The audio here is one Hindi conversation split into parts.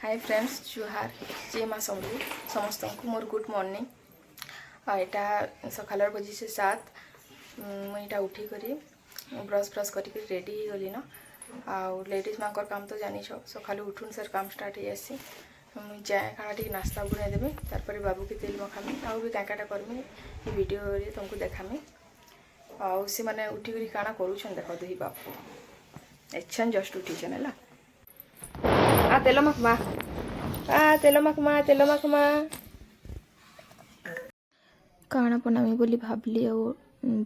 हाय फ्रेंड्स जुहार जे माँ समझू समस्त को मोर गुड मॉर्निंग यहाँ सकाल बजी से 7 मुझे उठी करी ब्रश ब्रश करके रेडी हो गली न आउ लेडीज माँ काम तो जानी सका उठुन सर काम स्टार्ट हो जासी मुझे जाए खाना टी नास्ता बनाई देवी तार बाबू के तेल मखामी आउ भी क्या करमी ये वीडियो तुमको देखामी आउ सी मैंने उठिक काଣା करूछन देख दुही बापू एछन जस्ट उठीछन है तेल मखमा तेल मखमा काଣା बनामी बोली भाबली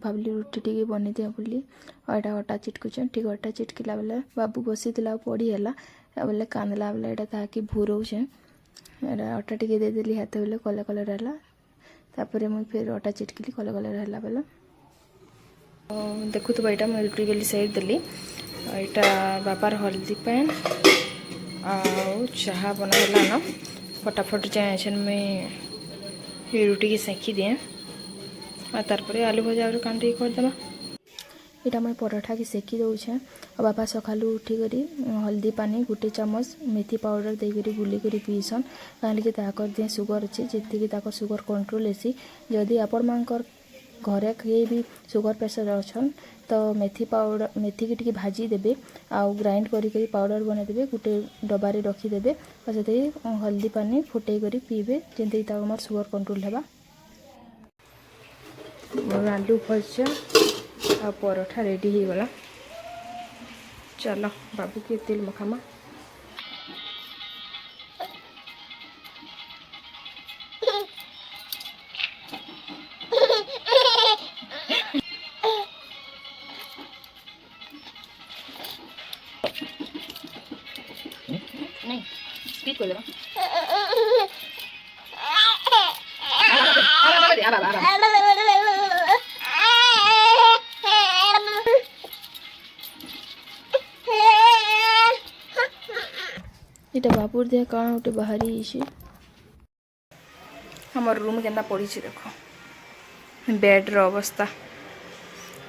भाबली रुटी टी बनी दिया बोली और यहाँ अटा चिटकुचन ठीक अटा चिटकिला बेले बाबू बसी पड़ी है बोले कांदला बेले यहाँ ताकि भूरोचे अटा टी देदेली हाथ बोले कलर कलर है तापर मुझे फिर अटा चिटकिली कलर कलर है बोले देखु तो यहाँ मुझे रुटी बेली साइड देली यहाँ बापार हल्दी पैन आउ चाहा बनाला न फटाफट जाए मुझे रुटी की सेकी दिए और तार आलू भजा और कान करदेमा यहाँ मुझे पराठा की सेकी दौचे और बापा सका उठिक हल्दी पानी गोटे चामच मेथी पाउडर देकर गुलिक पीसन कहीं दिए सुगर अच्छे जी सुगर कंट्रोल हेसी जदि आपण मानकर घरे किए भी सुगर प्रेसर अच्छन तो मेथी पाउडर मेथी की भाजी देबे आउ ग्राइंड करी पाउडर बना देबे गोटे डबारे रखीदेवे और से हल्दी पानी फुटे करी पीबे जमी मोर सुगर कंट्रोल है मोर आलू भजा आ पराठा रेडी हो गला चलो बाबू के तेल मखामा नहीं स्पीड कर दे इटा बापुर दे कौन गोटे बाहरी हमर रूम केना पड़ी देखो बेड रो अवस्था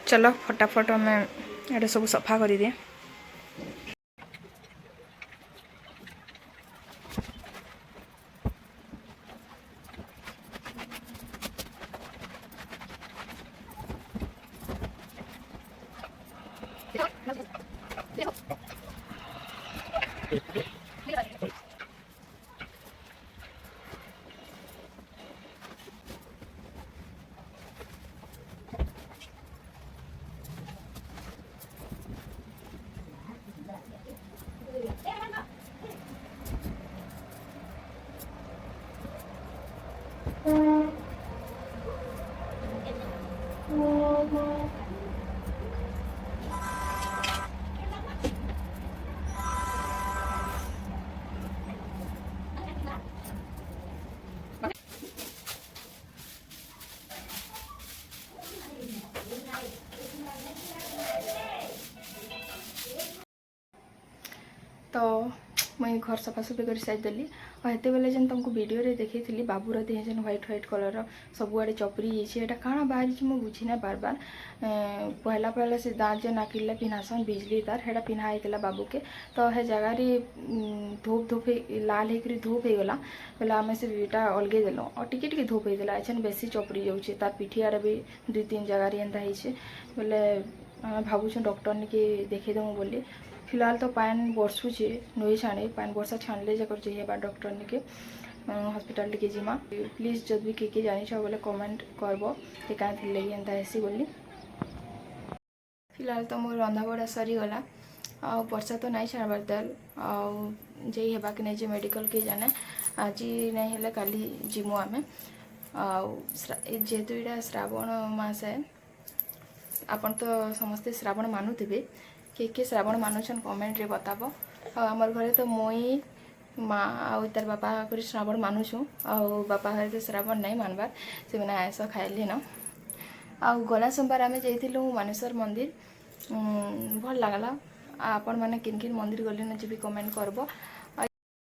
चलो फटाफट हमें ये सब सफा कर दिए तो मुझे घर सफासफी कर सारी देली और हेते बेले जेन तुमको वीडियो रे देखी थी बाबूर देह जेन व्हाइट व्हाइट कलर सबुआड़े चपरी जाइए काଣା बाहरी मुझे बुझीना बार बार पहला पहला से दाँत जो नाकिले पिन्हासन बिजली तार हेटा पिन्हा होता बाबू के तो हे जगार धूप धूप लाल होकर धूप हो गला बोले आम से यहाँ अलगे देल और टिके धूप होता एछन बेसी चपरी जाऊे तार पिठी आड़े भी 2-3 जगार एंता बोले भावुँ डॉक्टर निके देखेदेमु बोली फिलहाल तो पान बरसुचे नई छाणी पान बर्षा छाणले जकर जाइए डॉक्टर निके हॉस्पिटल टिके जीमा प्लीज जब भी किए जानी बोले कमेंट करब कि क्या थी लगी एंता हेसी बोली फिलहाल तो मोर रंधा बड़ा सरीगला आ वर्षा तो नहीं छाड़बार दाल आई हेबा कि नहीं मेडिकल के जाने आज नहीं हेले काली जीमु आमे जेहेतु यहाँ श्रावण मास है आपन तो समस्ते श्रावण मानुथे किए श्रावण मानुछन कमेंट रे बताब आमर घरे तो मुई माँ आउ तार बापा कर श्रावण मानुछु आउ बापा घर तो श्रावण नहीं मानबार से मैंने आयस खाइली न आउ गला सोमवार आम जाइलु मानेश्वर मंदिर भल लगला आपण मैंने किन किन मंदिर गले न जी कमेंट करब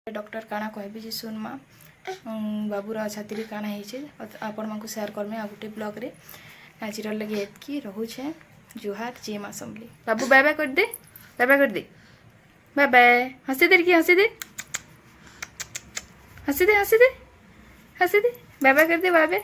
डॉक्टर काଣା कहबी जी सुन माँ बाबूर छाती काଣା होइछे आपण मानकु शेयर करमे आ गुटे ब्लॉग रे आज लगे एतकी रोचे जुहार जे माँ समझली बाबू बाय बाय कर दे बाय बाय कर दे बाय बाय हंसी दे कि हंसी दे हंसी दे हंसी दे हंसी दे बाय बाय कर दे बाय बाय।